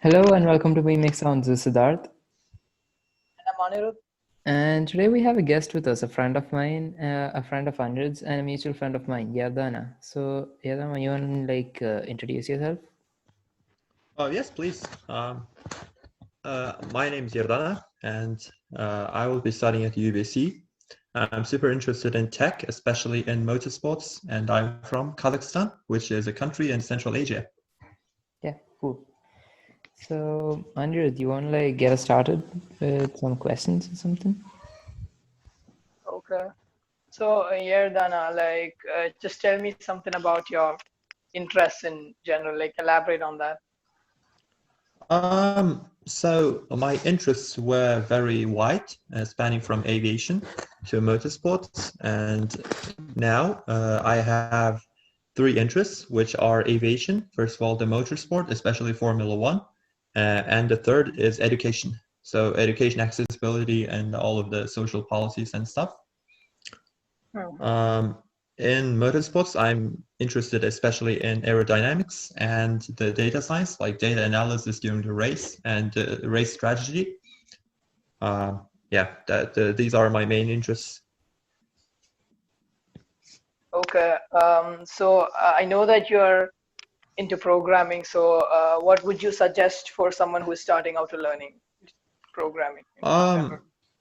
Hello and welcome to We Make Sounds. This is Siddharth. I'm Anirudh. And today we have a guest with us, a friend of mine, a friend of Anirudh's, and a mutual friend of mine, Yerdana. So, Yerdana, you want to introduce yourself? Oh, yes, please. My name is Yerdana, and I will be studying at UBC. I'm super interested in tech, especially in motorsports, and I'm from Kazakhstan, which is a country in Central Asia. Yeah, cool. So, Anirudh, you want to get us started with some questions or something? Okay. So, Yerdana, just tell me something about your interests in general, elaborate on that. So my interests were very wide, spanning from aviation to motorsports, and now I have three interests, which are aviation, first of all, the motorsport, especially Formula One, and the third is education. So education accessibility and all of the social policies and stuff. In motorsports, I'm interested especially in aerodynamics and the data science, like data analysis during the race and race strategy. These are my main interests. Okay. I know that you're into programming. So, what would you suggest for someone who is starting out to learning programming?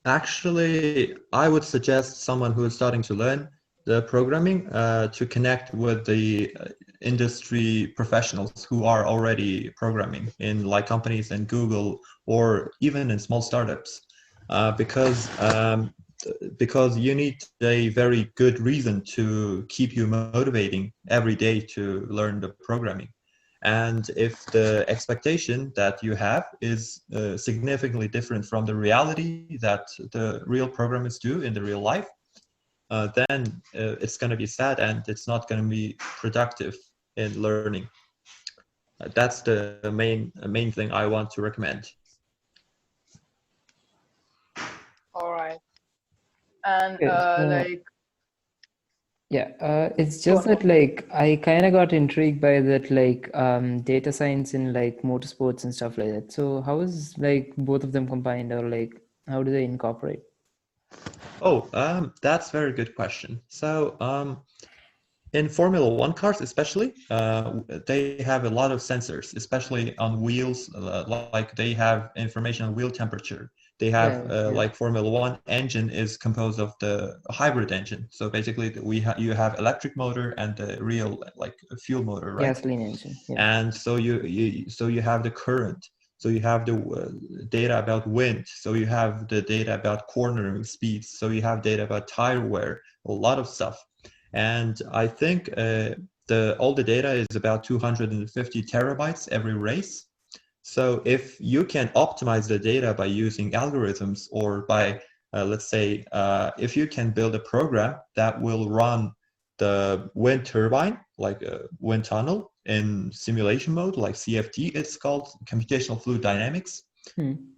Actually, I would suggest someone who is starting to learn the programming to connect with the industry professionals who are already programming in like companies in Google or even in small startups, because you need a very good reason to keep you motivating every day to learn the programming. And if the expectation that you have is significantly different from the reality that the real programmers do in the real life, then it's going to be sad and it's not going to be productive in learning. That's the main thing I want to recommend. All right. And it's just that I kind of got intrigued by that data science in motorsports and stuff like that. So how is both of them combined, or how do they incorporate? Oh, that's a very good question. So in Formula One cars, especially, they have a lot of sensors, especially on wheels. Like they have information on wheel temperature. They have like Formula One engine is composed of the hybrid engine. So basically, you have electric motor and the real like fuel motor, right? Gasoline engine. Yeah. And so you have the current. So you have the data about wind. So you have the data about cornering speeds. So you have data about tire wear. A lot of stuff. And I think all the data is about 250 terabytes every race. So if you can optimize the data by using algorithms or by, let's say, if you can build a program that will run the wind turbine, like a wind tunnel in simulation mode, like CFD, it's called computational fluid dynamics.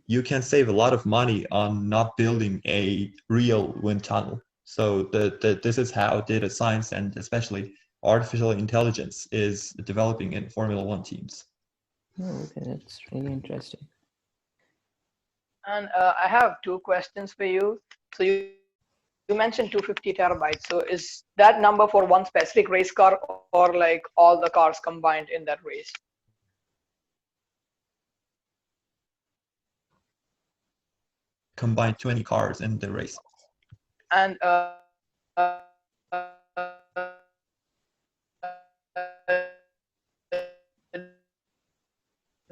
You can save a lot of money on not building a real wind tunnel. So this is how data science and especially artificial intelligence is developing in Formula One teams. Oh, okay, that's really interesting. And I have two questions for you. So you mentioned 250 terabytes. So is that number for one specific race car or like all the cars combined in that race? Combine 20 cars in the race. And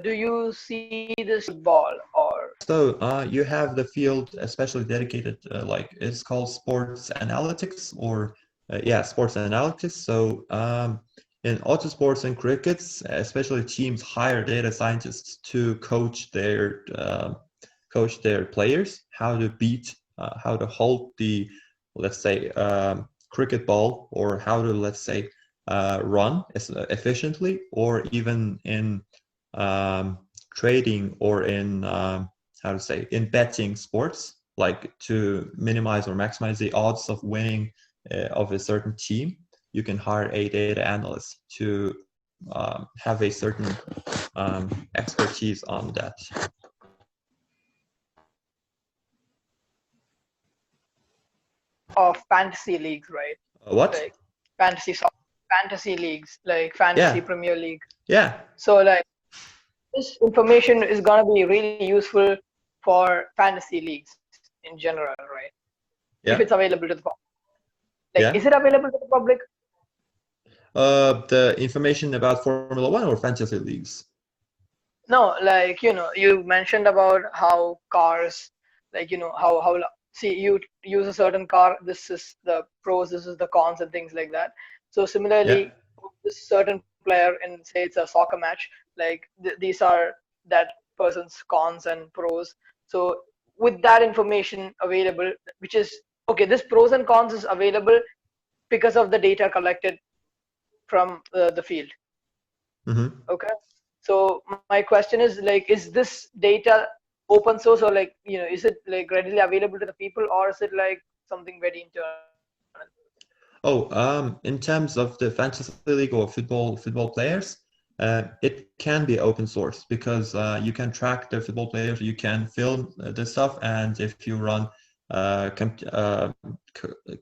do you see this ball or? So you have the field especially dedicated, like it's called sports analytics or sports analytics. So in autosports and crickets, especially teams hire data scientists to coach their players how to beat, how to hold the, let's say, cricket ball, or how to, let's say, run efficiently, or even in trading or in in betting sports, like to minimize or maximize the odds of winning of a certain team. You can hire a data analyst to have a certain expertise on that. Of fantasy leagues, right? What? Like fantasy leagues, like fantasy Premier League. Yeah. So like this information is gonna be really useful for fantasy leagues in general, right? If it's available to the public. Like, is it available to the public? The information about Formula One or fantasy leagues? No, like, you mentioned about how cars, like, how see, you use a certain car, this is the pros, this is the cons and things like that. So similarly, this certain player in, say, it's a soccer match, like these are that person's cons and pros. So with that information available, which is, okay, this pros and cons is available because of the data collected from the field. Okay. So my question is, like, is this data open source, or like, is it like readily available to the people, or is it like something very internal? In terms of the fantasy league or football players, it can be open source because you can track the football players, you can film the stuff, and if you run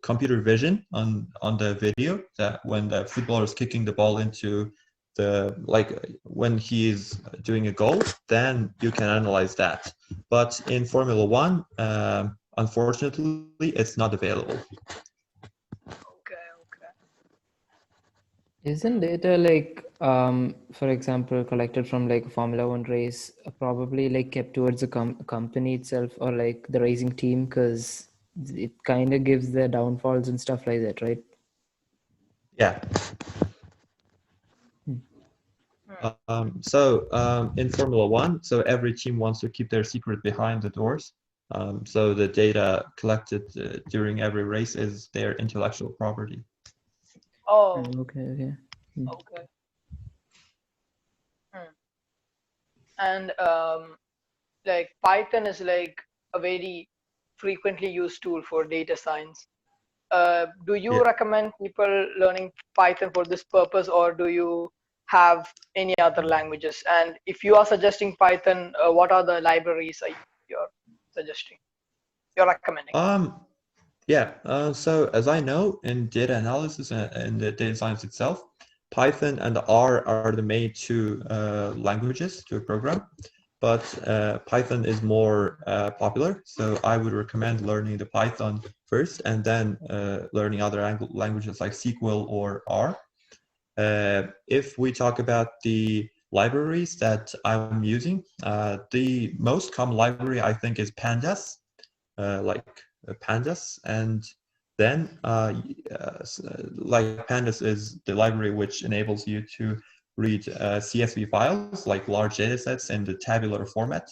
computer vision on the video, that when the footballer is kicking the ball into when he's doing a goal, then you can analyze that. But in Formula One, unfortunately, it's not available. Okay. Isn't data like, for example, collected from like a Formula One race, probably like kept towards the company itself or like the racing team, because it kind of gives the downfalls and stuff like that, right? Yeah. In Formula One, so every team wants to keep their secret behind the doors. So the data collected during every race is their intellectual property. Oh. Okay. Okay. And like Python is like a very frequently used tool for data science. Do you recommend people learning Python for this purpose, or do you have any other languages? And if you are suggesting Python, what are the libraries you're suggesting? You're recommending? So as I know, in data analysis and the data science itself, Python and R are the main two languages to program, but Python is more popular. So I would recommend learning the Python first and then learning other languages like SQL or R. If we talk about the libraries that I'm using, the most common library I think is Pandas, Pandas, and then like Pandas is the library which enables you to read CSV files, like large data sets in the tabular format.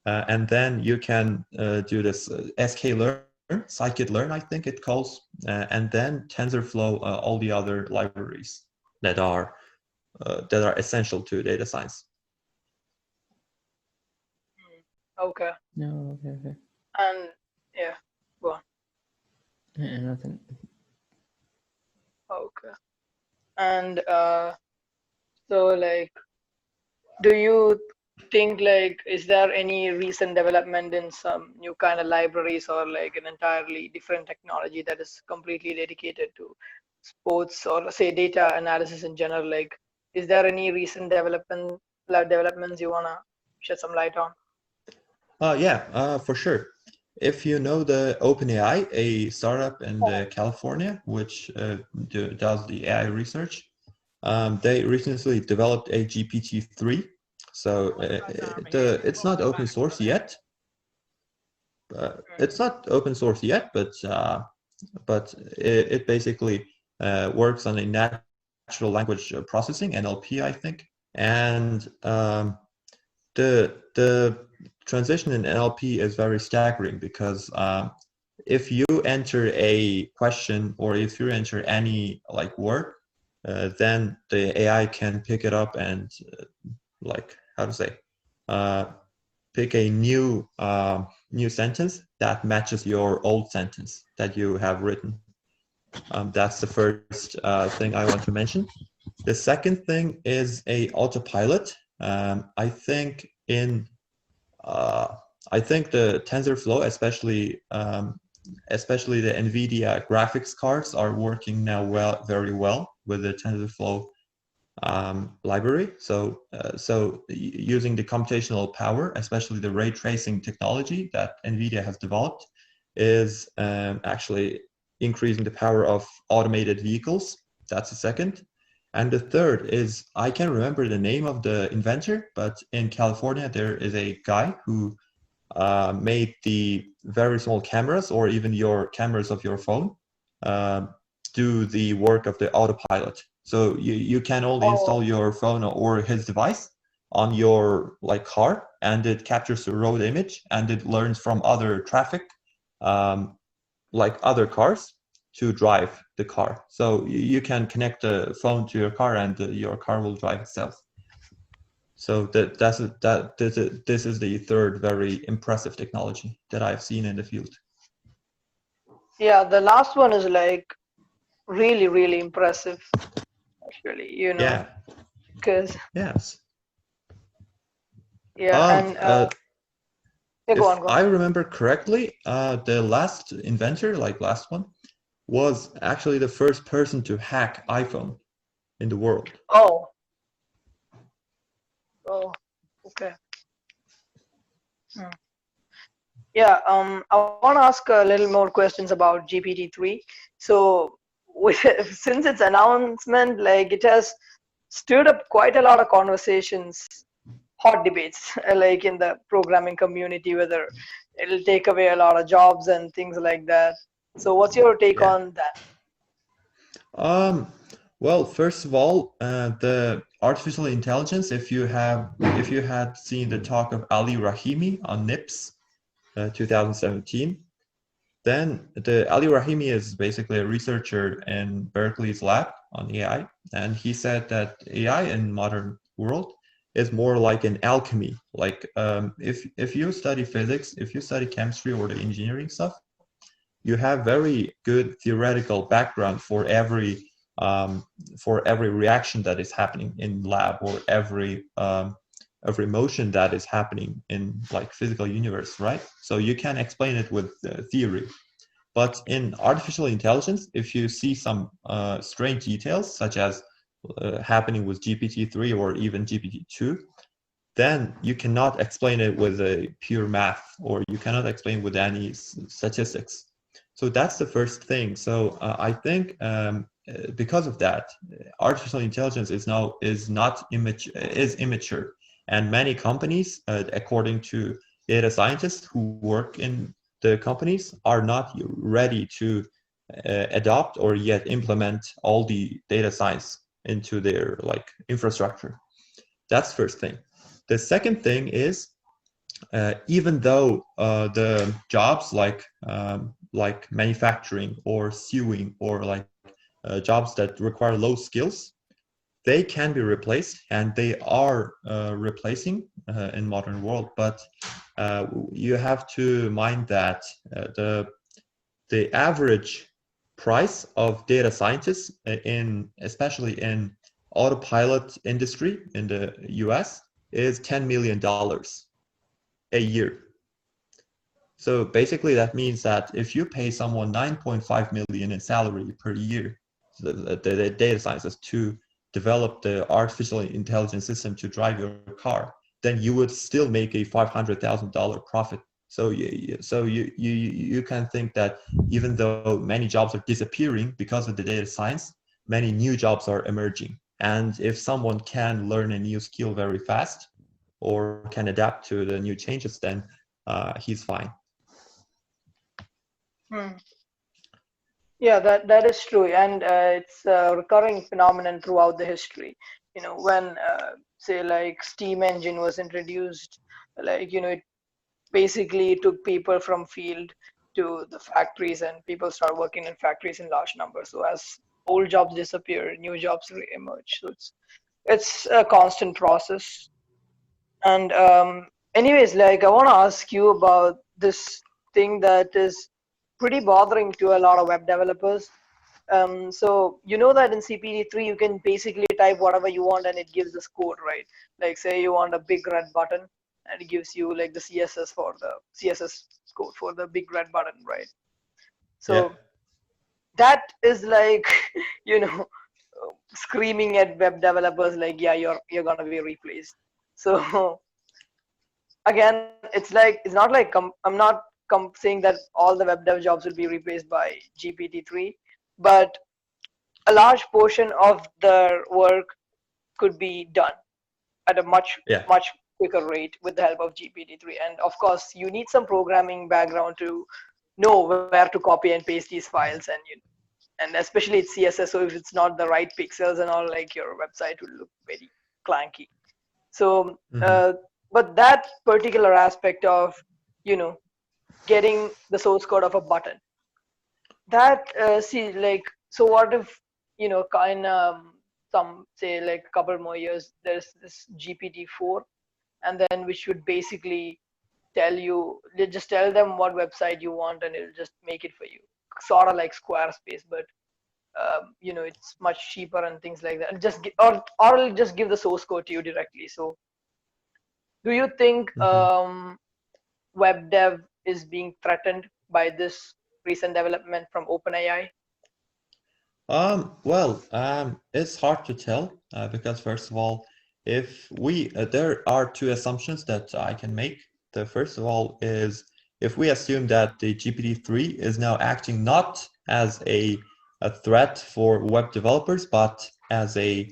And then you can do this sklearn, scikit-learn, I think it calls, and then TensorFlow, all the other libraries that are essential to data science. Okay. No, okay. And yeah, go on. Nothing. Okay. And so like, do you think, like, is there any recent development in some new kind of libraries, or like an entirely different technology that is completely dedicated to sports, or say data analysis in general? Like, is there any recent developments you wanna shed some light on? For sure. If you know the OpenAI, a startup in California which does the AI research, they recently developed a GPT-3. So it's not open source yet. But it basically works on a natural language processing, NLP, I think. And the transition in NLP is very staggering because if you enter a question or if you enter any word, then the AI can pick it up and pick a new sentence that matches your old sentence that you have written. That's the first thing I want to mention. The second thing is a autopilot I think I think the TensorFlow, especially the NVIDIA graphics cards, are working now very well with the TensorFlow library. So using the computational power, especially the ray tracing technology that NVIDIA has developed, is actually increasing the power of automated vehicles. That's the second. And the third is, I can't remember the name of the inventor, but in California, there is a guy who made the very small cameras, or even your cameras of your phone, do the work of the autopilot. So you can only install your phone or his device on your car, and it captures the road image, and it learns from other traffic, like other cars, to drive the car. So you can connect the phone to your car, and your car will drive itself. So this is the third very impressive technology that I've seen in the field. Yeah, the last one is like really, really impressive, actually, you know, Yeah. because Yes. yeah, and yeah, go If on, go on. I remember correctly, the last inventor, last one, was actually the first person to hack iPhone in the world. Oh, okay. Hmm. Yeah, I want to ask a little more questions about GPT-3. So, since its announcement, like it has stirred up quite a lot of conversations, hot debates, like in the programming community, whether it'll take away a lot of jobs and things like that. So, what's your take Yeah. on that? Well, first of all, the artificial intelligence, if you had seen the talk of Ali Rahimi on NIPS 2017, then the Ali Rahimi is basically a researcher in Berkeley's lab on AI, and he said that AI in modern world is more like an alchemy. Like if you study physics, if you study chemistry or the engineering stuff, you have very good theoretical background for every reaction that is happening in lab, or every motion that is happening in physical universe, right? So you can explain it with theory. But in artificial intelligence, if you see some strange details, such as happening with GPT-3 or even GPT-2, then you cannot explain it with a pure math, or you cannot explain with any statistics. So that's the first thing. So I think because of that, artificial intelligence is immature, and many companies, according to data scientists who work in the companies, are not ready to adopt or yet implement all the data science into their infrastructure. That's first thing. The second thing is, even though the jobs like manufacturing or sewing, or jobs that require low skills, they can be replaced, and they are replacing in modern world. But you have to mind that the average price of data scientists especially in autopilot industry in the US is $10 million a year. So basically that means that if you pay someone 9.5 million in salary per year, the data scientists, to develop the artificial intelligence system to drive your car, then you would still make a $500,000 profit. So you can think that even though many jobs are disappearing because of the data science, many new jobs are emerging. And if someone can learn a new skill very fast, or can adapt to the new changes, then he's fine. Yeah, that is true, and it's a recurring phenomenon throughout the history. You know, when say like steam engine was introduced, it basically took people from field to the factories, and people start working in factories in large numbers. So as old jobs disappear, new jobs emerge. So it's a constant process. And anyways, I want to ask you about this thing that is pretty bothering to a lot of web developers. So you know that in CPD3 you can basically type whatever you want and it gives this code, right? Like say you want a big red button and it gives you like the CSS code for the big red button, right? Yeah. So that is like you know screaming at web developers like, yeah, you're gonna be replaced. So again, it's not like I'm not saying that all the web dev jobs will be replaced by GPT-3, but a large portion of their work could be done at a Yeah. much quicker rate with the help of GPT-3. And of course, you need some programming background to know where to copy and paste these files, and and especially it's CSS. So if it's not the right pixels and all, like your website will look very clunky. So, Hmm. but that particular aspect of you know getting the source code of a button, that see like, so what if kind some say like a couple more years there's this GPT-4, and then which would basically tell you, just tell them what website you want and it'll just make it for you, sort of like Squarespace, but it's much cheaper and things like that. Or it'll just give the source code to you directly. So do you think Hmm. web dev is being threatened by this recent development from OpenAI? It's hard to tell because first of all, if we there are two assumptions that I can make. The first of all is if we assume that the GPT-3 is now acting not as a threat for web developers, but as a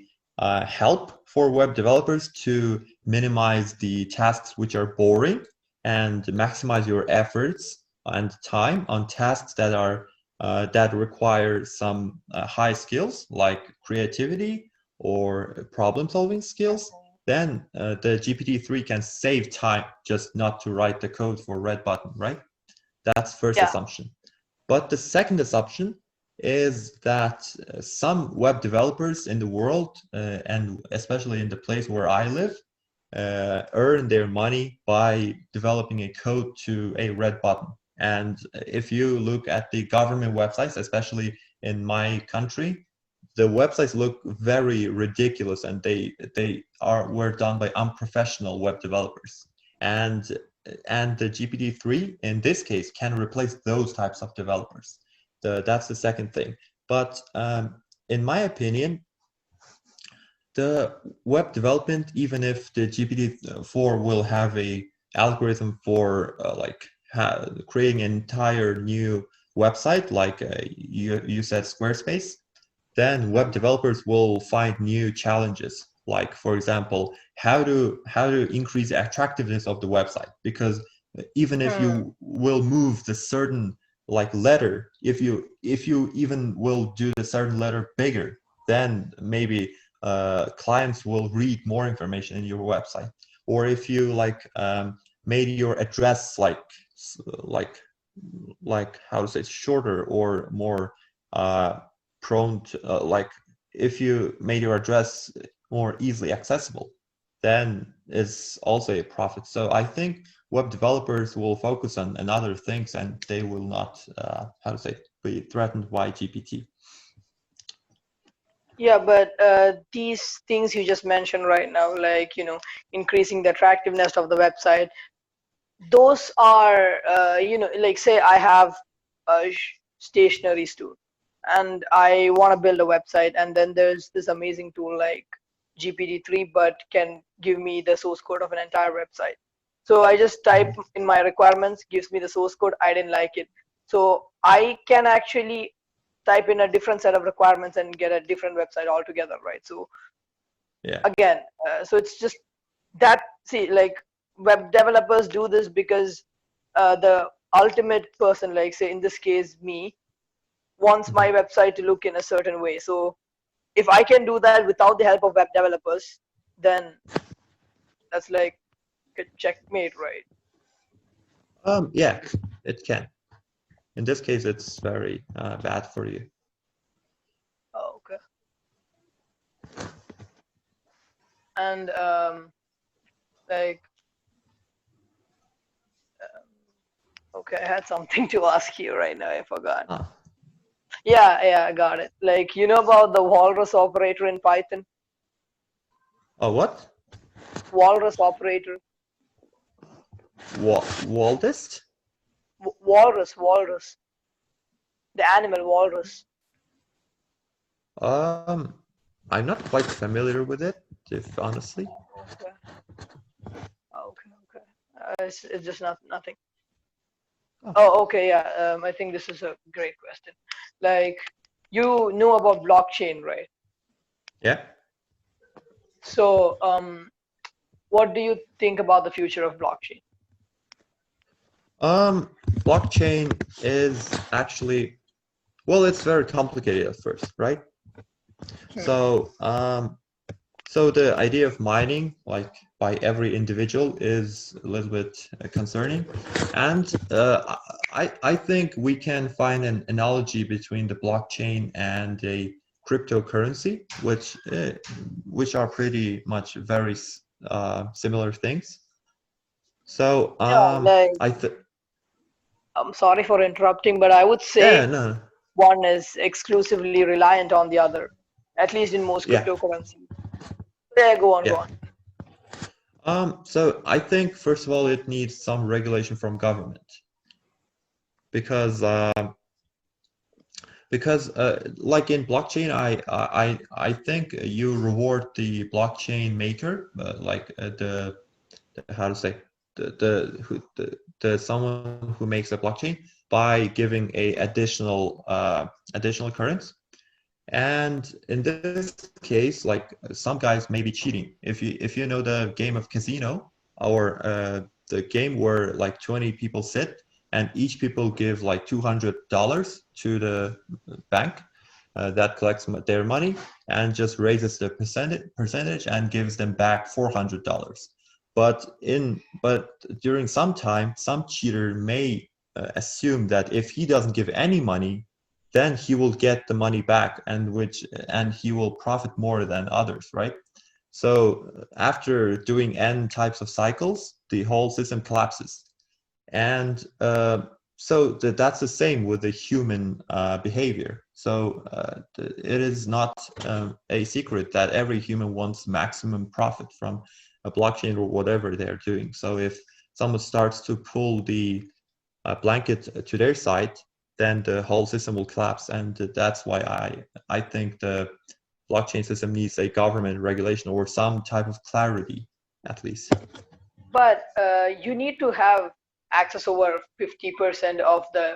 help for web developers to minimize the tasks which are boring and maximize your efforts and time on tasks that require some high skills like creativity or problem solving skills, then the GPT-3 can save time just not to write the code for red button, right? That's first Yeah. assumption. But the second assumption is that some web developers in the world, and especially in the place where I live, earn their money by developing a code to a red button. And if you look at the government websites, especially in my country, the websites look very ridiculous, and were done by unprofessional web developers. And the GPT-3 in this case can replace those types of developers. That's the second thing. But in my opinion, the web development, even if the GPT-4 will have a algorithm for creating an entire new website, like you said, Squarespace, then web developers will find new challenges. Like, for example, how to increase the attractiveness of the website, because even if Hmm. you will move the certain like letter, if you even will do the certain letter bigger, then maybe clients will read more information in your website. Or if you made your address like how to say shorter or more prone to if you made your address more easily accessible, then it's also a profit. So I think web developers will focus on other things, and they will not how to say be threatened by GPT. Yeah, but these things you just mentioned right now, like increasing the attractiveness of the website, those are like say I have a stationery store and I want to build a website, and then there's this amazing tool like GPT-3 but can give me the source code of an entire website. So I just type Mhm. in my requirements, gives me the source code. I didn't like it, so I can actually type in a different set of requirements and get a different website altogether, right? So Yeah. again, so it's just that, see, like web developers do this because the ultimate person, like say in this case me, wants my Mhm. website to look in a certain way. So if I can do that without the help of web developers, then that's like a checkmate, right? Yeah, it can. In this case, it's very bad for you. Oh, okay. And like okay, I had something to ask you right now, I forgot. Ah. Yeah, I got it. Like, you know about the walrus operator in Python? Oh, what? Walrus operator. Waldist? Walrus. The animal walrus. Um, I'm not quite familiar with it, if honestly. Okay, okay. It's just nothing. Oh, Oh, okay, yeah. I think this is a great question. Like, you know about blockchain, right? yeah. So, what do you think about the future of blockchain? Blockchain is actually, well, it's very complicated at first, right? So, so the idea of mining, like by every individual, is a little bit concerning, and I think we can find an analogy between the blockchain and a cryptocurrency, which are pretty much very similar things. So Yeah, like, I think I'm sorry for interrupting, but I would yeah, say no, one is exclusively reliant on the other, at least in most yeah, cryptocurrencies. Yeah, go on, go yeah. on. So I think first of all it needs some regulation from government because like in blockchain I think you reward the blockchain maker the how to say the someone who makes a blockchain by giving a additional currents. And in this case, like some guys may be cheating. If you know the game of casino, or the game where like 20 people sit and each people give like $200 to the bank that collects their money and just raises the percentage and gives them back $400. But during some time, some cheater may assume that if he doesn't give any money, then he will get the money back, and he will profit more than others, right? So after doing n types of cycles, the whole system collapses. And so that's the same with the human behavior. So it is not a secret that every human wants maximum profit from a blockchain or whatever they're doing. So if someone starts to pull the blanket to their side, then the whole system will collapse. And that's why I think the blockchain system needs a government regulation or some type of clarity, at least. But you need to have access over 50% of the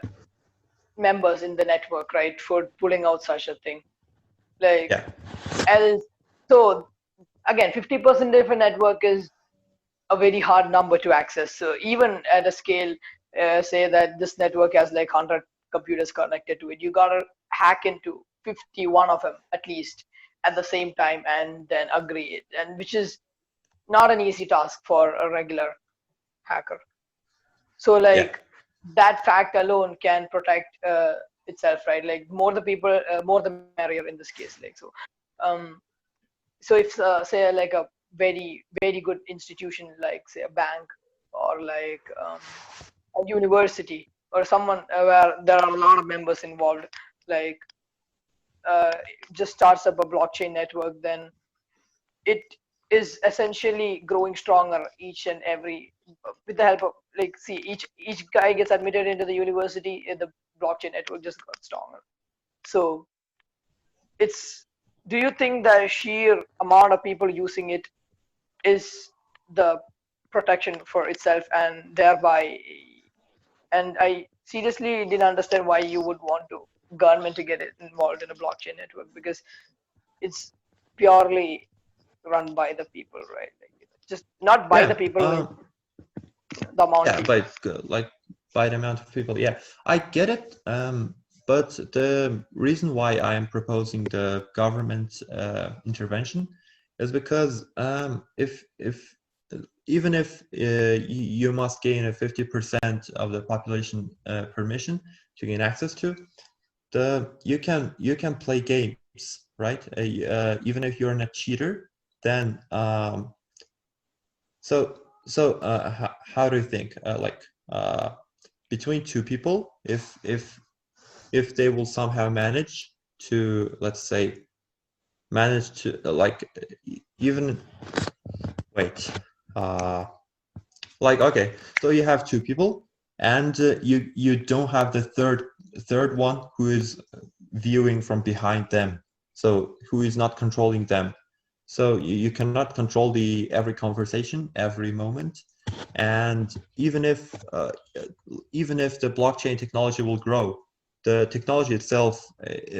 members in the network, right, for pulling out such a thing. Like, Yeah, else, so again, 50% of a network is a very hard number to access. So even at a scale, say that this network has like 100 computers connected to it, you gotta hack into 51 of them at least at the same time and then agree it, and which is not an easy task for a regular hacker. So yeah, like that fact alone can protect itself, right? Like more the people, more the merrier in this case. Like so, um, so if say like a very good institution like say a bank or like a university or someone where there are a lot of members involved, like uh, just starts up a blockchain network, then it is essentially growing stronger each and every with the help of like see each guy gets admitted into the university, the blockchain network just got stronger. So it's, do you think the sheer amount of people using it is the protection for itself and thereby, and I seriously didn't understand why you would want to government to get it involved in a blockchain network, because it's purely run by the people, right? Like it's just not by the yeah, people, like the amount of yeah. people. But like by the amount of people, yeah, I get it. But the reason why I am proposing the government intervention is because if even if you must gain a 50% of the population permission to gain access to you can play games, right? Even if you're not a cheater, then how do you think, like between two people, if if they will somehow manage to, let's say, manage to like even wait, like, okay, so you have two people, and you don't have the third one who is viewing from behind them, so who is not controlling them. So you cannot control every conversation, every moment. And even if the blockchain technology will grow, the technology itself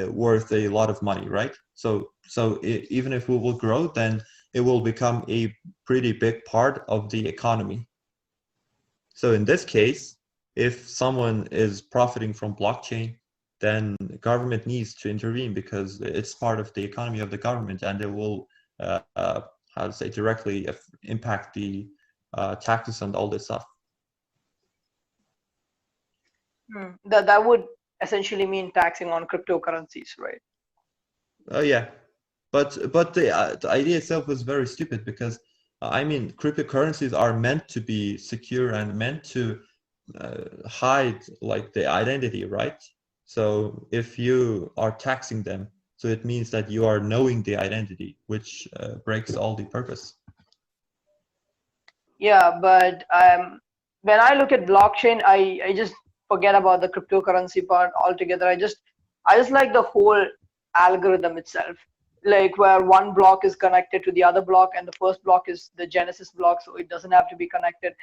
worth a lot of money, right? So even if it will grow, then it will become a pretty big part of the economy. So in this case, if someone is profiting from blockchain, then the government needs to intervene because it's part of the economy of the government, and it will, how to say, directly impact the taxes and all this stuff. That would essentially mean taxing on cryptocurrencies, right? Oh yeah, but the idea itself was very stupid because I mean, cryptocurrencies are meant to be secure and meant to hide like the identity, right? So if you are taxing them, so it means that you are knowing the identity, which breaks all the purpose. Yeah, but when I look at blockchain, I just forget about the cryptocurrency part altogether. I just like the whole algorithm itself, like where one block is connected to the other block, and the first block is the genesis block, so it doesn't have to be connected,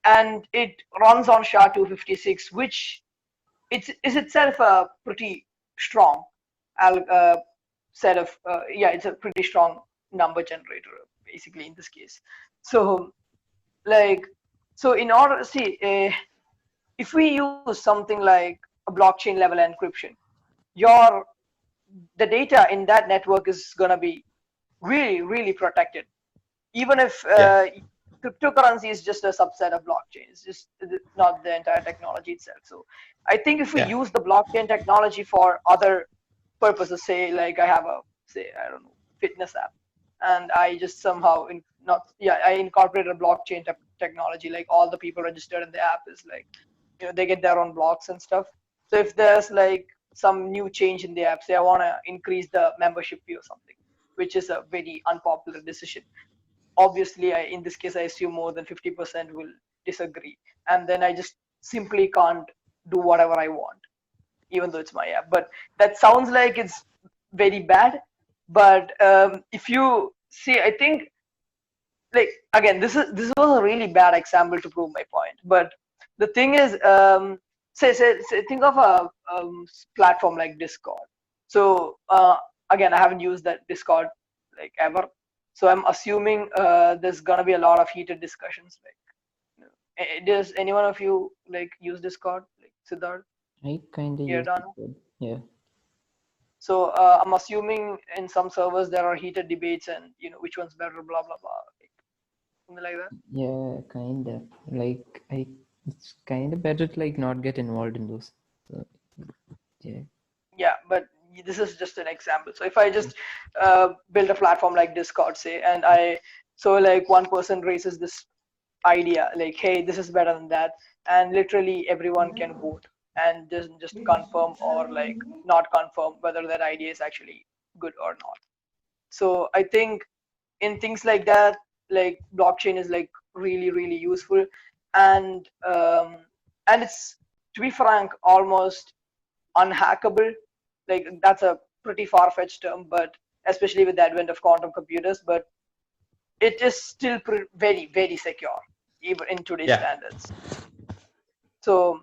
and it runs on SHA-256, which is itself a pretty strong set of yeah, it's a pretty strong number generator basically in this case. So like, so in order, see, if we use something like a blockchain level encryption, your the data in that network is going to be really protected, even if Yeah, cryptocurrency is just a subset of blockchain. It's just not the entire technology itself. So I think if we yeah, use the blockchain technology for other purposes, say like I have a, say, I don't know, fitness app, and I just somehow I incorporated a blockchain technology, like all the people registered in the app is like, they get their own blocks and stuff. So if there's like some new change in the app, say I want to increase the membership fee or something, which is a very unpopular decision, obviously in this case I assume more than 50% will disagree, and then I just simply can't do whatever I want, even though it's my app. But that sounds like it's very bad. But if you see, I think, like, again, this was a really bad example to prove my point. But the thing is, say think of a platform like Discord. So again, I haven't used that Discord like ever, so I'm assuming there's gonna be a lot of heated discussions. Like, does anyone of you like use Discord, like Siddharth, I kind of use Yerdana? Discord. Yeah. So I'm assuming in some servers there are heated debates, and which one's better, blah blah blah, like, something like that. Yeah, kind of. Like, it's kind of better to like not get involved in those. So, yeah. Yeah, but this is just an example. So if I just build a platform like Discord, say, and so like one person raises this idea, like, hey, this is better than that, and literally everyone can vote and just confirm or like not confirm whether that idea is actually good or not. So I think in things like that, like blockchain is like really useful, and it's, to be frank, almost unhackable. Like, that's a pretty far-fetched term, but especially with the advent of quantum computers, but it is still very secure even in today's yeah. standards. So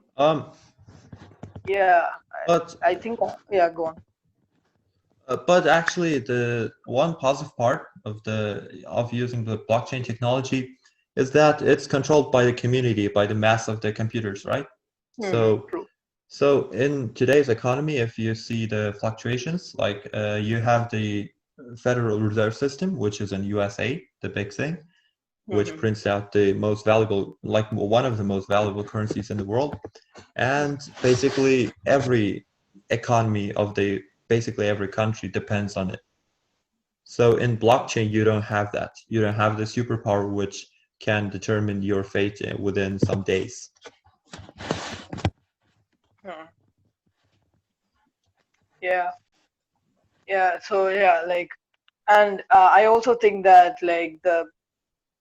yeah, But I think yeah, go on. but actually, the one positive part of using the blockchain technology is that it's controlled by the community, by the mass of the computers, right? So True. so in today's economy, if you see the fluctuations, like you have the Federal Reserve System, which is in USA, the big thing, which prints out the most valuable, like one of the most valuable currencies in the world. And basically every economy of basically every country depends on it. So in blockchain, you don't have that. You don't have the superpower which can determine your fate within some days. Yeah, yeah. So yeah, like, and I also think that like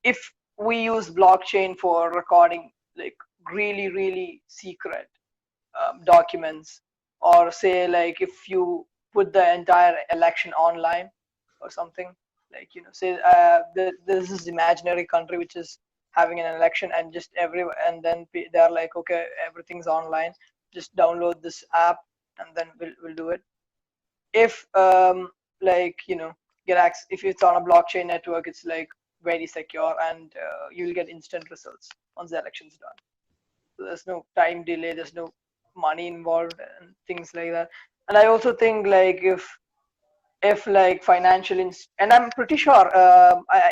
if we use blockchain for recording like really secret documents, or say like if you put the entire election online or something, like say this is imaginary country which is having an election, and just and then they're like, okay, everything's online, just download this app and then we'll do it. If like get access, if it's on a blockchain network, it's like very secure, and you'll get instant results once the election's done. So there's no time delay, there's no money involved and things like that. And I also think like if like and I'm pretty sure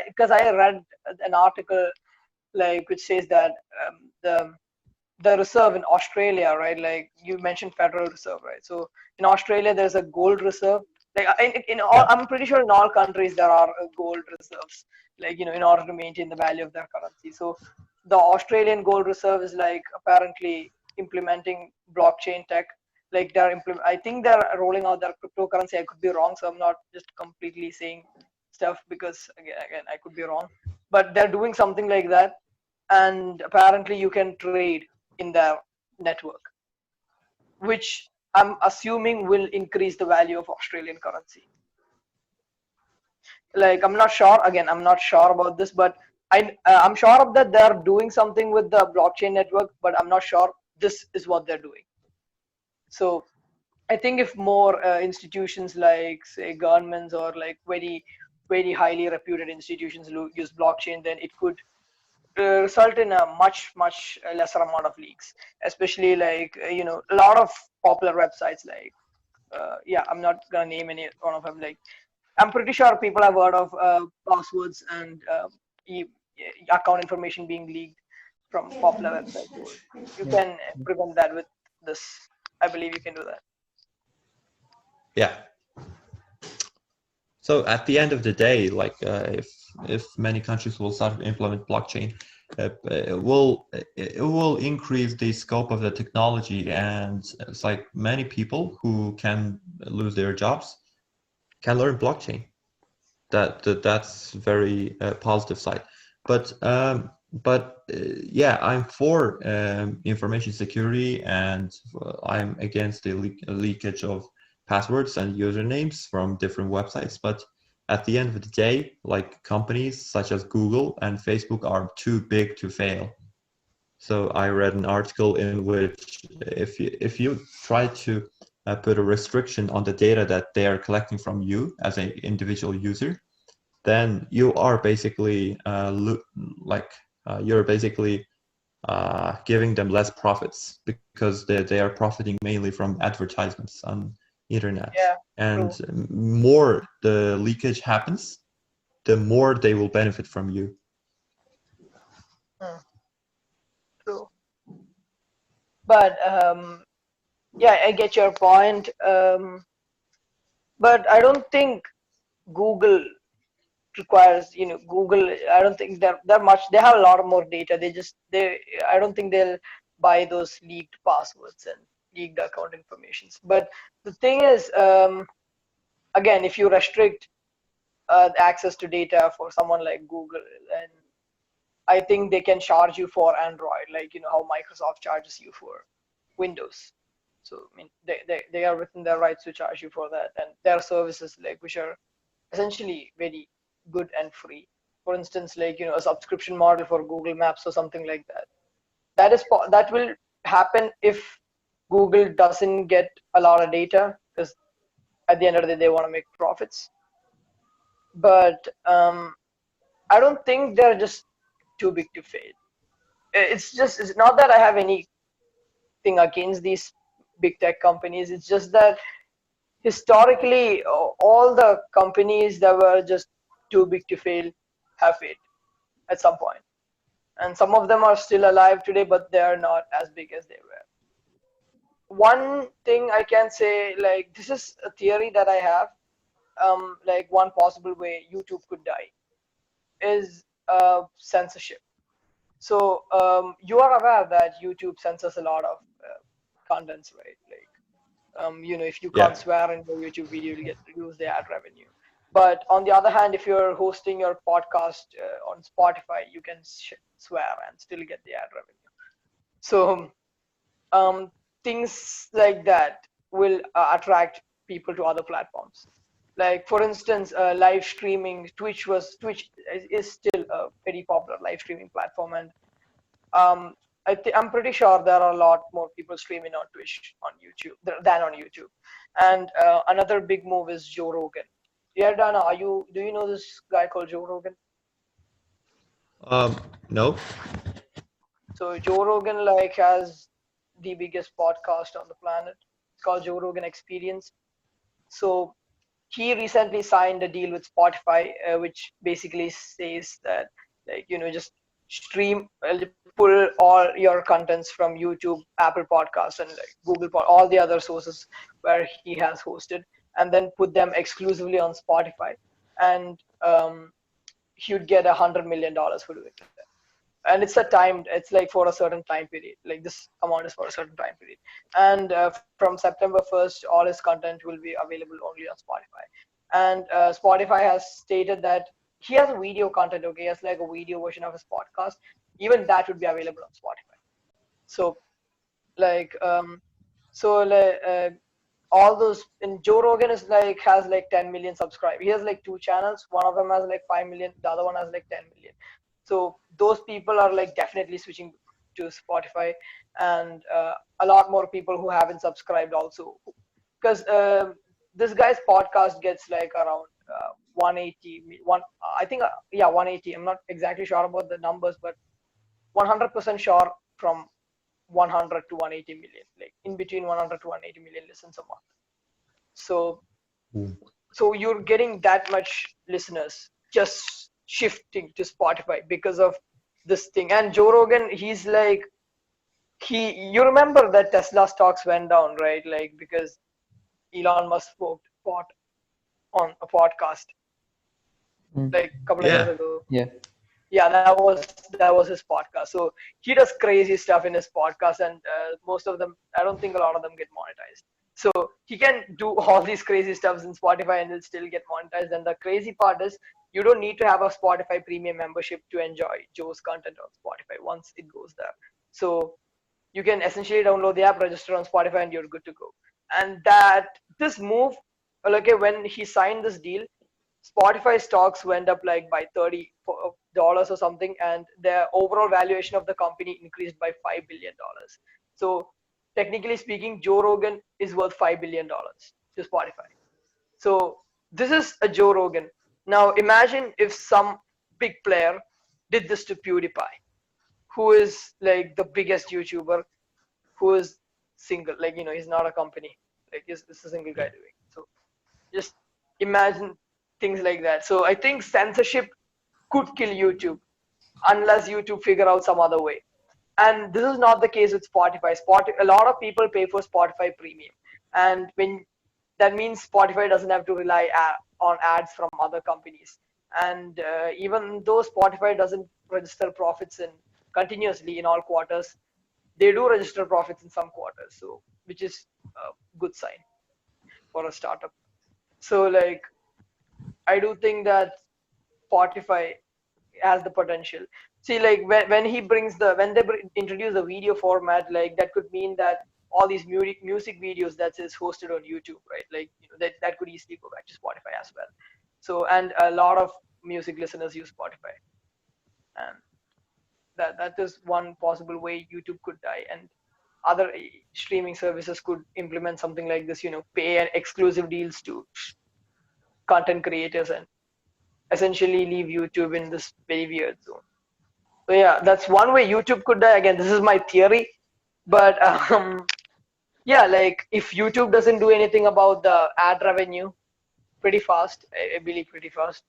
because I read an article like which says that the reserve in Australia, right? Like you mentioned Federal Reserve, right? So in Australia, there's a gold reserve. Like in all, Yeah. I'm pretty sure in all countries there are gold reserves, like in order to maintain the value of their currency. So the Australian gold reserve is like apparently implementing blockchain tech. Like I think they're rolling out their cryptocurrency. I could be wrong, so I'm not just completely saying stuff because again I could be wrong. But they're doing something like that, and apparently you can trade in their network, which I'm assuming will increase the value of Australian currency. Like I'm not sure. Again, I'm not sure about this, but I'm sure of that they're doing something with the blockchain network, but I'm not sure this is what they're doing. So I think if more institutions like say governments or like very highly reputed institutions use blockchain, then it could result in a much lesser amount of leaks, especially like a lot of popular websites like yeah, I'm not gonna name any one of them. Like I'm pretty sure people have heard of passwords and account information being leaked from popular websites. So you Yeah. can prevent that with this. I believe you can do that. Yeah. So at the end of the day, like if many countries will start to implement blockchain, it will increase the scope of the technology, and it's like many people who can lose their jobs can learn blockchain. That's very positive side. But yeah, I'm for information security, and I'm against the leakage of passwords and usernames from different websites. But at the end of the day, like companies such as Google and Facebook are too big to fail. So I read an article in which if you try to put a restriction on the data that they are collecting from you as an individual user, then you are basically like you're basically giving them less profits, because they are profiting mainly from advertisements on internet. Yeah, And true. more the leakage happens, the more they will benefit from you. Hmm, true. But yeah, I get your point. But I don't think Google requires Google. I don't think they're much. They have a lot more data. They I don't think they'll buy those leaked passwords and leaked account informations. But the thing is, again, if you restrict access to data for someone like Google, then I think they can charge you for Android, like how Microsoft charges you for Windows. So I mean, they are within their rights to charge you for that, and their services like which are essentially very good and free. For instance, like a subscription model for Google Maps or something like that. That will happen if Google doesn't get a lot of data, because at the end of the day they want to make profits. But I don't think they're just too big to fail. It's not that I have anything against these big tech companies. It's just that historically all the companies that were just too big to fail have failed at some point, and some of them are still alive today, but they are not as big as they were. One thing I can say, like this is a theory that I have, like one possible way YouTube could die is censorship. So you are aware that YouTube censors a lot of contents, right? Like if you Yeah. can't swear in your YouTube video, you'll lose the ad revenue. But on the other hand, if you're hosting your podcast on Spotify, you can swear and still get the ad revenue. So things like that will attract people to other platforms. Like for instance, live streaming. Twitch is still a very popular live streaming platform, and I'm pretty sure there are a lot more people streaming on Twitch on YouTube than on YouTube. And another big move is Joe Rogan. Yerdana, do you know this guy called Joe Rogan? No. So Joe Rogan like has the biggest podcast on the planet. It's called Joe Rogan Experience. So he recently signed a deal with Spotify, which basically says that just stream, pull all your contents from YouTube, Apple Podcasts, and like all the other sources where he has hosted, and then put them exclusively on Spotify, and he would get $100 million for doing that. And it's like for a certain time period, like this amount is for a certain time period. And from September 1st, all his content will be available only on Spotify. And Spotify has stated that he has a video content, okay, he has like a video version of his podcast, even that would be available on Spotify. So like all those, and Joe Rogan is like has like 10 million subscribers. He has like 2 channels, one of them has like 5 million, the other one has like 10 million. So those people are like definitely switching to Spotify, and a lot more people who haven't subscribed also, because this guy's podcast gets like around 180. I'm not exactly sure about the numbers, but 100% sure from 100 to 180 million, like in between 100 to 180 million listens a month. So so you're getting that much listeners just shifting to Spotify because of this thing. And Joe Rogan, he's like, you remember that Tesla stocks went down, right? Like because Elon Musk fought on a podcast like a couple of years ago. Yeah, that was his podcast. So he does crazy stuff in his podcast, and most of them, I don't think a lot of them get monetized. So he can do all these crazy stuffs in Spotify and it'll still get monetized. And the crazy part is you don't need to have a Spotify premium membership to enjoy Joe's content on Spotify once it goes there. So you can essentially download the app, register on Spotify, and you're good to go. And this move, okay, when he signed this deal, Spotify stocks went up like by $30 or something, and the overall valuation of the company increased by $5 billion. So technically speaking, Joe Rogan is worth $5 billion to Spotify. So this is a Joe Rogan. Now imagine if some big player did this to PewDiePie, who is like the biggest YouTuber, who is single, like, he's not a company, like it's a single guy doing. So just imagine things like that. So I think censorship could kill YouTube unless YouTube figure out some other way. And this is not the case with Spotify. A lot of people pay for Spotify Premium, and when that means Spotify doesn't have to rely on ads from other companies. And even though Spotify doesn't register profits continuously in all quarters, they do register profits in some quarters, so which is a good sign for a startup. So like, I do think that Spotify has the potential. See, like when they introduce the video format, like that could mean that all these music videos that is hosted on YouTube, right? Like that could easily go back to Spotify as well. So, and a lot of music listeners use Spotify, and that is one possible way YouTube could die. And other streaming services could implement something like this, pay exclusive deals to content creators and essentially leave YouTube in this very weird zone. So yeah, that's one way YouTube could die. Again, this is my theory, but yeah, like if YouTube doesn't do anything about the ad revenue pretty fast, I believe pretty fast,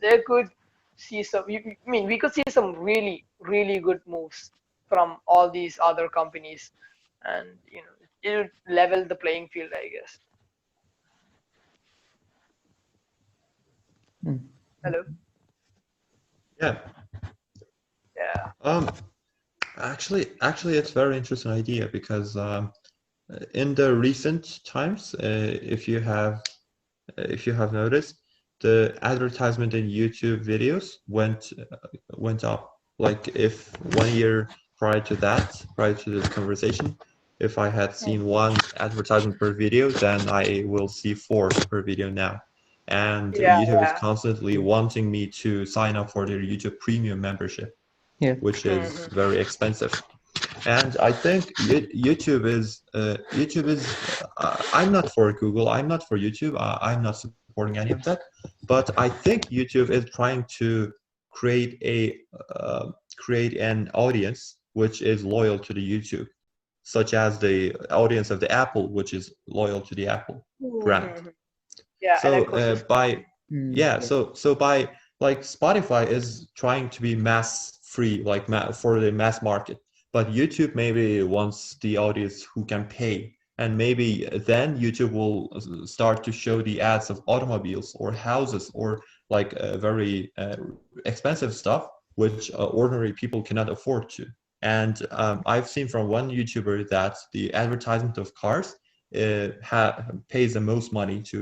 there could see some. We could see some really, really good moves from all these other companies, and it would level the playing field, I guess. Hello. Yeah. Yeah. Actually, it's a very interesting idea because in the recent times, if you have noticed, the advertisement in YouTube videos went up. Like if 1 year prior to this conversation, if I had seen one advertisement per video, then I will see four per video now. And Yeah, YouTube is yeah. constantly wanting me to sign up for their YouTube Premium membership, Yeah. which is Mhm. very expensive. And I think YouTube is. I'm not for Google. I'm not for YouTube. I'm not supporting any of that. But I think YouTube is trying to create a create an audience which is loyal to the YouTube, such as the audience of the Apple, which is loyal to the Apple brand. Mhm. Yeah, an So ecosystem. by Mm, yeah, yeah. so by like Spotify is trying to be mass free, like for the mass market, but YouTube maybe wants the audience who can pay, and maybe then YouTube will start to show the ads of automobiles or houses or like very expensive stuff, which ordinary people cannot afford to. And I've seen from one YouTuber that the advertisement of cars pays the most money to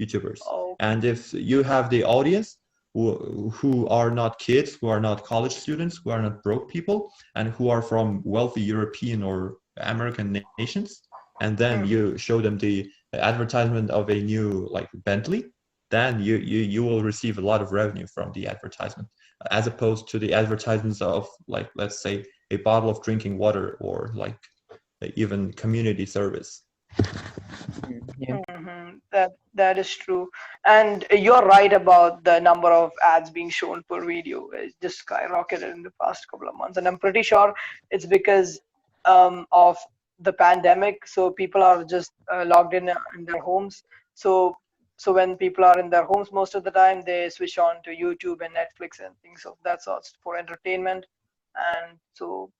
YouTubers. Oh. And if you have the audience who are not kids, who are not college students, who are not broke people, and who are from wealthy European or American nations, and then Mhm. you show them the advertisement of a new like Bentley, then you will receive a lot of revenue from the advertisement, as opposed to the advertisements of like let's say a bottle of drinking water or like even community service. Yeah. That is true, and you're right about the number of ads being shown per video. It's just skyrocketed in the past couple of months, and I'm pretty sure it's because of the pandemic. So people are just logged in their homes. So when people are in their homes most of the time, they switch on to YouTube and Netflix and things of that sort for entertainment. And so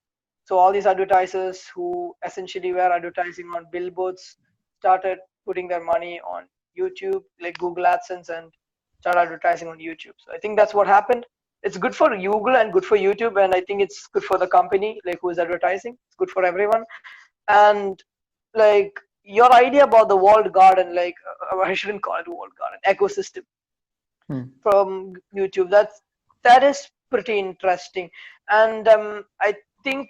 all these advertisers who essentially were advertising on billboards started putting their money on YouTube, like Google AdSense, and start advertising on YouTube. So I think that's what happened. It's good for Google and good for YouTube, and I think it's good for the company, like who is advertising. It's good for everyone. And like your idea about the walled garden, like I shouldn't call it walled garden, ecosystem Mm, from YouTube. That is pretty interesting, and I think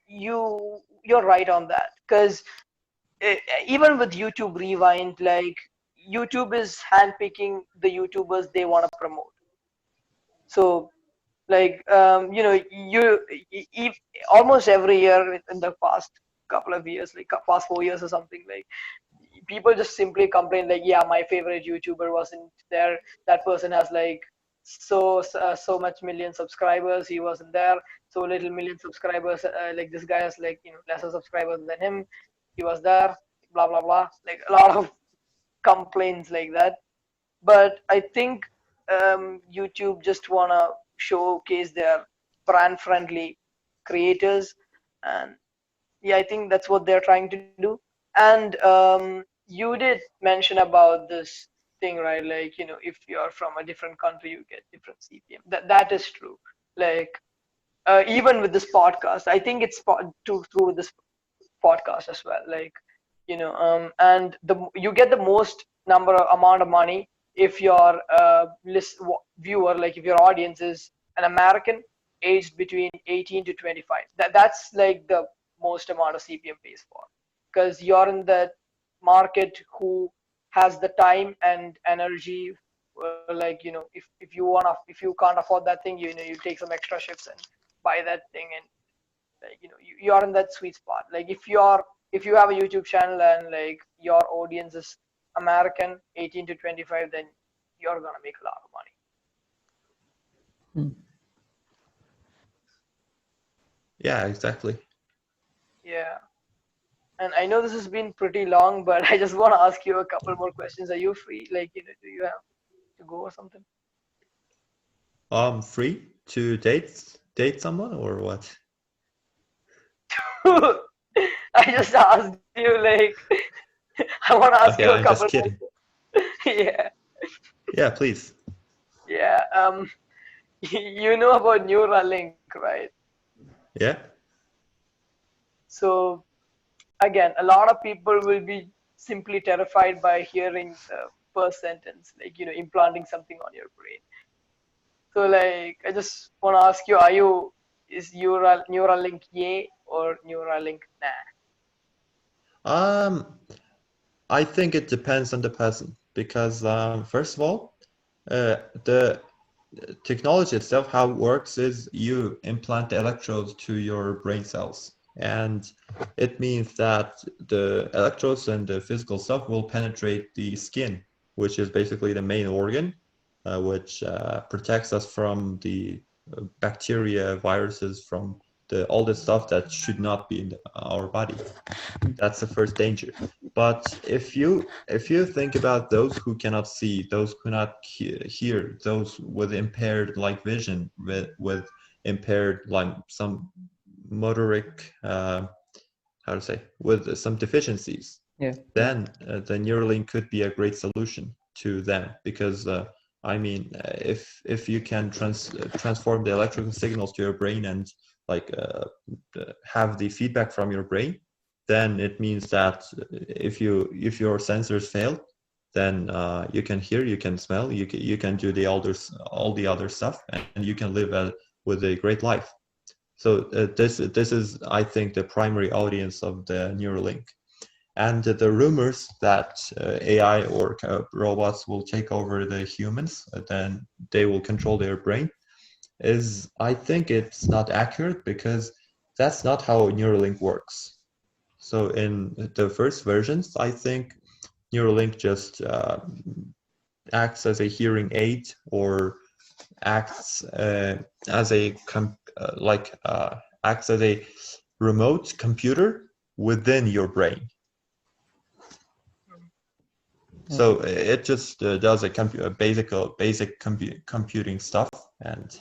you're right on that because even with YouTube Rewind, like YouTube is handpicking the YouTubers they want to promote. So like almost every year in the past couple of years, like past 4 years or something, like people just simply complain like, yeah, my favorite YouTuber wasn't there. That person has like so much million subscribers. He wasn't there. So little million subscribers. Like this guy has like lesser subscribers than him. He was there. Blah blah blah. Like a lot of complaints like that. But I think YouTube just wanna showcase their brand friendly creators, and yeah, I think that's what they're trying to do. And you did mention about this thing, right? Like, if you're from a different country, you get different CPM. That is true. Like, even with this podcast, I think it's true with this podcast as well. Like, and you get the most amount of money if your viewer, like if your audience is an American aged between 18 to 25. That's like the most amount of CPM pays for, because you're in the market who has the time and energy. Like if you can't afford that thing, you take some extra shifts and buy that thing, and like you're in that sweet spot. Like if you have a YouTube channel and like your audience is American 18 to 25, then you're gonna make a lot of money. mm. Yeah, exactly. Yeah. And I know this has been pretty long, but I just want to ask you a couple more questions. Are you free? Like, do you have to go or something? Free to date someone or what? I just asked you, like, I want to ask you Okay, a I'm couple just more. kidding. Yeah. Yeah, please. Yeah. You know about Neuralink, right? Yeah. So again, a lot of people will be simply terrified by hearing the first sentence, like, implanting something on your brain. So like, I just want to ask you, is Neuralink yay or Neuralink nah? Um, I think it depends on the person because first of all, the technology itself, how it works is you implant the electrodes to your brain cells. And it means that the electrodes and the physical stuff will penetrate the skin, which is basically the main organ, which protects us from the bacteria, viruses, from all the stuff that should not be in our body. That's the first danger. But if you think about those who cannot see, those who cannot hear, those with impaired like vision, with impaired like some motoric, how to say, with some deficiencies, Yeah. then the Neuralink could be a great solution to them because I mean, if you can transform the electrical signals to your brain and like have the feedback from your brain, then it means that if your sensors fail, then you can hear, you can smell, you can do all the other stuff, and you can live with a great life. So this is, I think, the primary audience of the Neuralink. And the rumors that AI or robots will take over the humans, then they will control their brain, is, I think it's not accurate because that's not how Neuralink works. So in the first versions, I think Neuralink just acts as a hearing aid or acts as a acts as a remote computer within your brain. So it just does a basic computing stuff and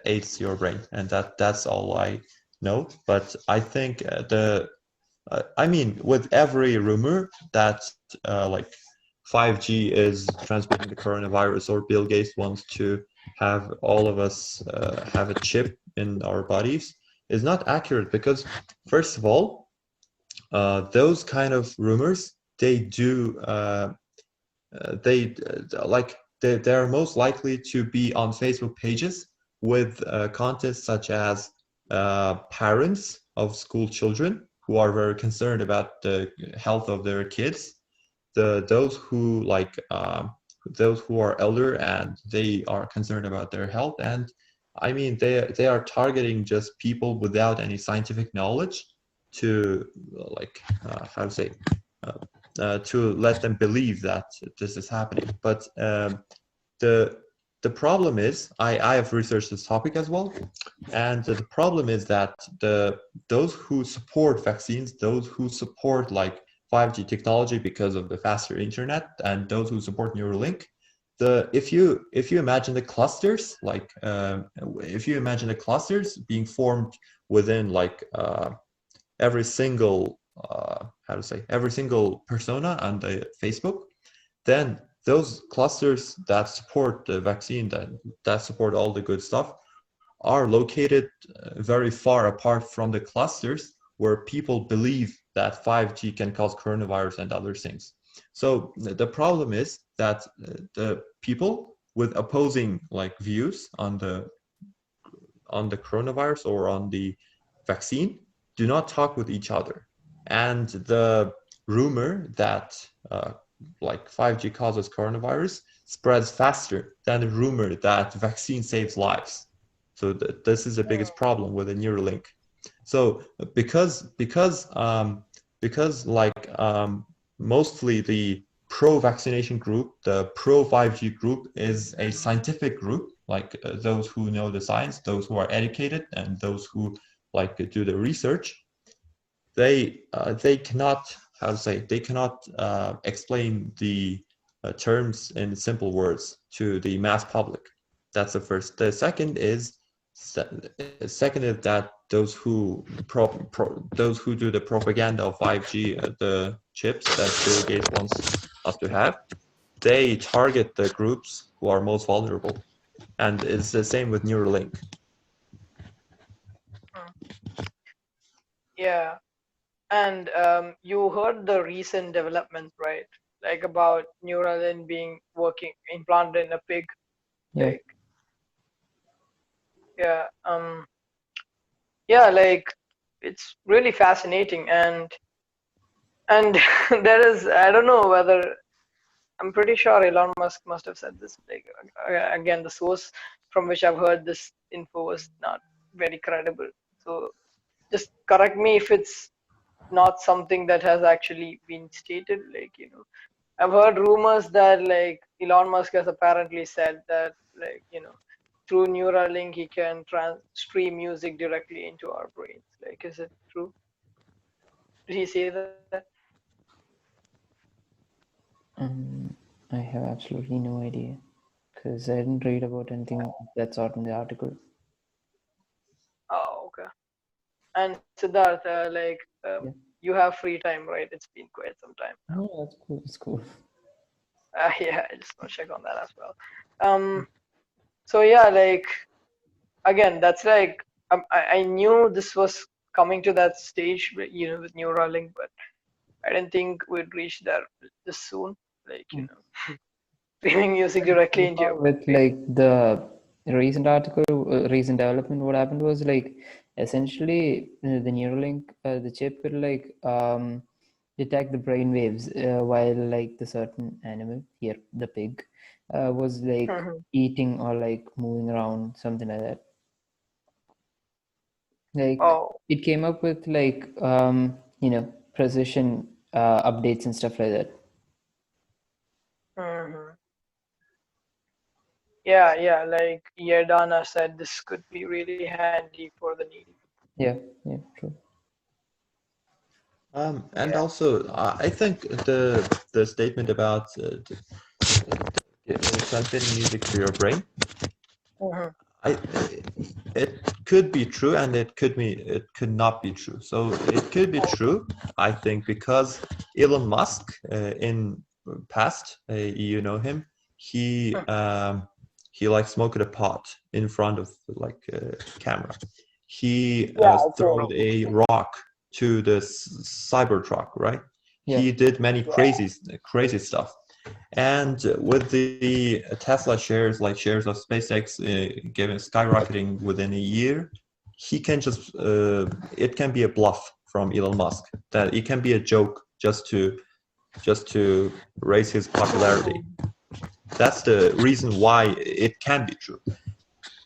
aids your brain, and that's all I know. But I think I mean, with every rumor that like 5G is transmitting the coronavirus, or Bill Gates wants to have all of us have a chip in our bodies, is not accurate because, first of all, those kind of rumors, they do they are most likely to be on Facebook pages with content such as parents of school children who are very concerned about the health of their kids, those who those who are elder and they are concerned about their health. And I mean, they are targeting just people without any scientific knowledge to how to say to let them believe that this is happening. But the problem is, I have researched this topic as well, and the problem is that those who support vaccines, those who support like 5G technology because of the faster internet, and those who support Neuralink, if you imagine the clusters, like if you imagine the clusters being formed within like every single how to say, every single persona on the Facebook, then those clusters that support the vaccine, that support all the good stuff, are located very far apart from the clusters where people believe that 5G can cause coronavirus and other things. So the problem is that the people with opposing like views on the coronavirus or on the vaccine do not talk with each other. And the rumor that like 5G causes coronavirus spreads faster than the rumor that vaccine saves lives. So this is the biggest problem with the Neuralink. So because mostly the pro-vaccination group, the pro-5G group, is a scientific group, like those who know the science, those who are educated, and those who like do the research. They cannot, how to say, they cannot explain the terms in simple words to the mass public. That's the first. The second is that those who do the propaganda of 5G, the chips that Bill Gates wants us to have, they target the groups who are most vulnerable, and it's the same with Neuralink. Yeah. And you heard the recent development, right? Like about Neuralink being working implanted in a pig. Yeah. Like, yeah, yeah, like it's really fascinating, and there is, I don't know whether, I'm pretty sure Elon Musk must have said this. Like again, the source from which I've heard this info was not very credible. So just correct me if it's not something that has actually been stated. Like, I've heard rumors that like Elon Musk has apparently said that, like, through Neuralink he can stream music directly into our brains. Like, is it true? Did he say that? I have absolutely no idea because I didn't read about anything of that sort in the article. Oh, okay. And Siddharth, like, Yeah. you have free time, right? It's been quite some time now. No, that's cool. It's cool. Yeah, I just want to check on that as well. So yeah, like again, that's like I knew this was coming to that stage, with Neuralink, but I didn't think we'd reach there this soon. Like, streaming music directly So into far your with brain. like the recent article, recent development, what happened was like essentially the Neuralink, the chip will like detect the brain waves while like the certain animal here, the pig, was like Mhm. eating or like moving around, something like that. Like Oh, it came up with like precision updates and stuff like that. mhm. Yeah, yeah. Like Yerdana said, this could be really handy for the needy. Yeah, yeah, true. And Yeah. also, I think the statement about transmitting music to your brain, Mhm. I it could be true and it could not be true. So it could be true, I think, because Elon Musk in past, you know him, he Mhm. um, he like smoked a pot in front of like a camera. He Yeah, I threw told. a rock to the Cybertruck, right? Yeah. He did many Yeah. crazy stuff. And with the Tesla shares, like shares of SpaceX, given skyrocketing within a year, he can just it can be a bluff from Elon Musk, that it can be a joke just to raise his popularity. That's the reason why it can be true.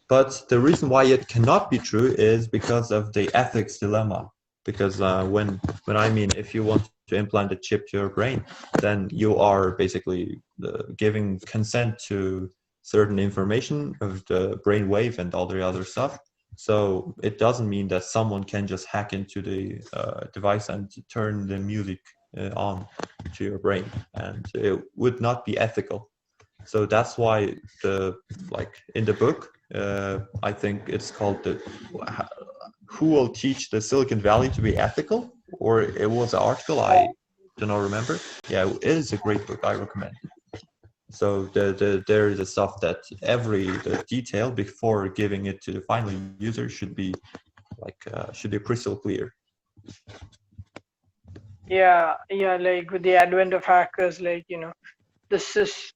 But the reason why it cannot be true is because of the ethics dilemma. Because when I mean, if you want to implant a chip to your brain, then you are basically giving consent to certain information of the brain wave and all the other stuff. So it doesn't mean that someone can just hack into the device and turn the music on to your brain, and it would not be ethical. So that's why the like in the book, I think it's called the "Who Will Teach the Silicon Valley to Be Ethical?" Or it was an article, I do not remember. Yeah, it is a great book. I recommend. So there is the stuff that the detail before giving it to the final user should be crystal clear. Yeah, yeah. Like with the advent of hackers, like, this is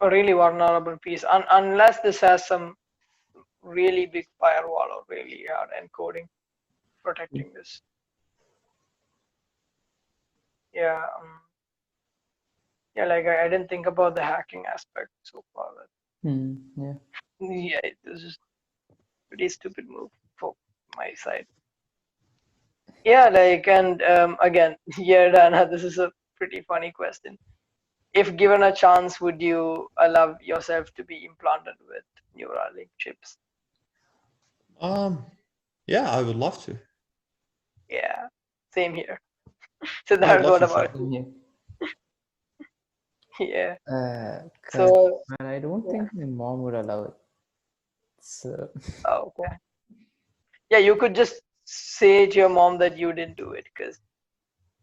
a really vulnerable piece. Unless this has some really big firewall or really hard encoding protecting this. Yeah. Yeah, like I didn't think about the hacking aspect so far. Yeah. Yeah, this is pretty stupid move for my side. Yeah, like, and again, yeah, Dana, this is a pretty funny question. If given a chance, would you allow yourself to be implanted with Neuralink chips? Um, yeah, I would love to. Yeah, same here. So I would that's love what to try. about you? Yeah. Yeah. Cause So, man, I don't yeah. think my mom would allow it. So Oh, okay. Yeah, you could just say to your mom that you didn't do it because,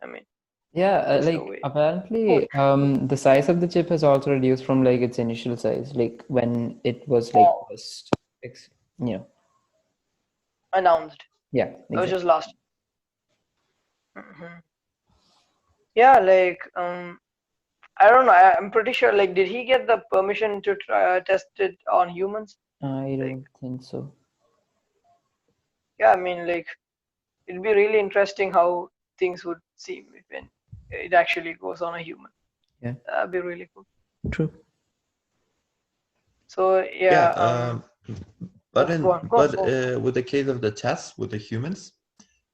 I mean, yeah, there's no like way. apparently, the size of the chip has also reduced from like its initial size, like when it was like Oh, first, you know, announced. yeah, It was exactly. just last. Mhm. Yeah, like I don't know. I'm pretty sure. Like, did he get the permission to try test it on humans? I Like, don't think so. yeah, I mean, like, it'd be really interesting how things would seem when it actually goes on a human. Yeah, That'd be really cool. true. So Yeah, yeah, but go on, go on. Go on. with the case of the tests with the humans,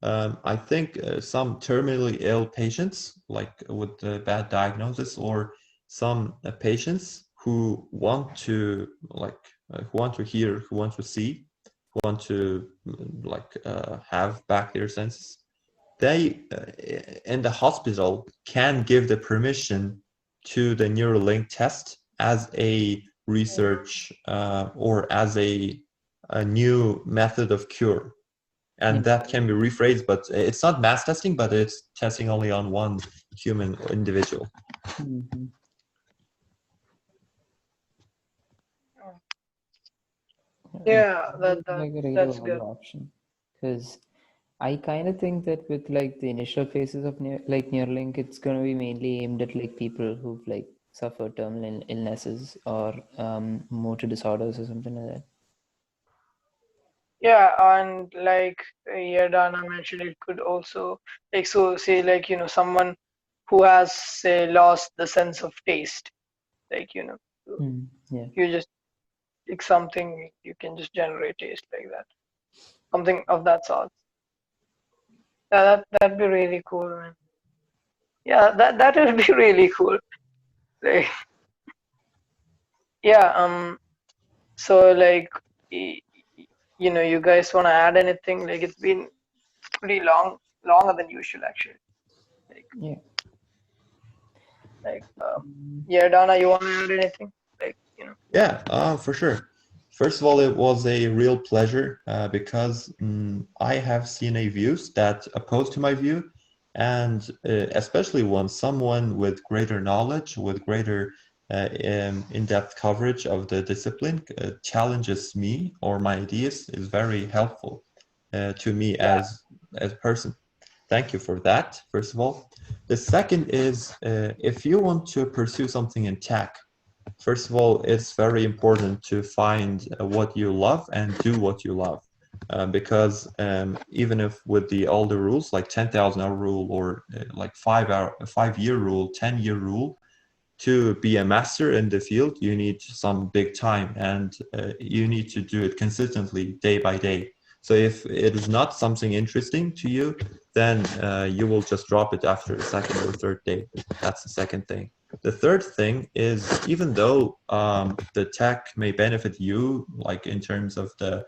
I think some terminally ill patients, like with the bad diagnosis, or some patients who want to who want to hear, who want to see, who want to have back their senses, they in the hospital can give the permission to the Neuralink test as a research or as a new method of cure, and Yeah. that can be rephrased, but it's not mass testing, but it's testing only on one human individual. Mm-hmm. Yeah, Like a really that's valid good. option, because I kind of think that with like the initial phases of Neuralink, it's going to be mainly aimed at like people who've like suffered terminal illnesses or motor disorders or something like that. Yeah, and like Yerdana mentioned, it could also like so say like someone who has say lost the sense of taste, like Yeah. you just pick something, you can just generate taste like that, something of that sort. Yeah, that'd be really cool, man. Yeah, that would be really cool. Like, yeah, so like y- you guys want to add anything? Like it's been pretty longer than usual actually. Like Yeah. like yeah, Donna, you want to add anything? Like Yeah, for sure. First of all, it was a real pleasure because I have seen a views that oppose to my view, and especially when someone with greater knowledge, with greater in-depth coverage of the discipline challenges me or my ideas is very helpful to me yeah, as a person. Thank you for that, first of all. The second is if you want to pursue something in tech, first of all, it's very important to find what you love and do what you love. Because even if with the older rules like 10,000 hour rule or like 5 year rule, 10-year rule, to be a master in the field, you need some big time and you need to do it consistently day by day. So if it is not something interesting to you, then you will just drop it after the second or third day. That's the second thing. The third thing is even though the tech may benefit you, like in terms of the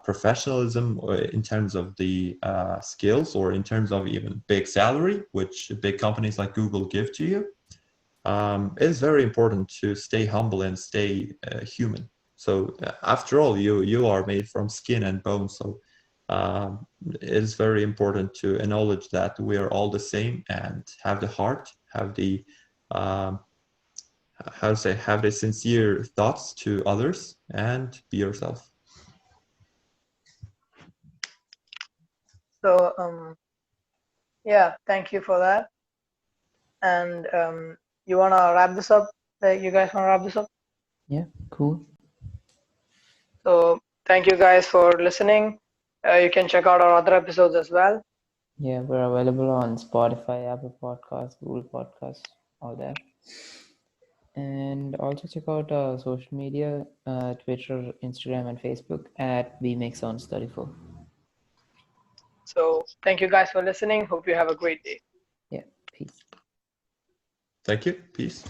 professionalism, or in terms of the skills, or in terms of even big salary, which big companies like Google give to you, it's very important to stay humble and stay human. So after all, you are made from skin and bone. So it's very important to acknowledge that we are all the same and have the heart, have the um, how to say, have the sincere thoughts to others and be yourself. so yeah, thank you for that. And you wanna wrap this up? Like you guys wanna wrap this up? Yeah. Cool. So thank you guys for listening. You can check out our other episodes as well. Yeah, we're available on Spotify, Apple Podcasts, Google Podcasts, all that. And also check out our social media, Twitter, Instagram, and Facebook at BMakeSounds34. So thank you guys for listening. Hope you have a great day. Yeah, peace. Thank you. Peace.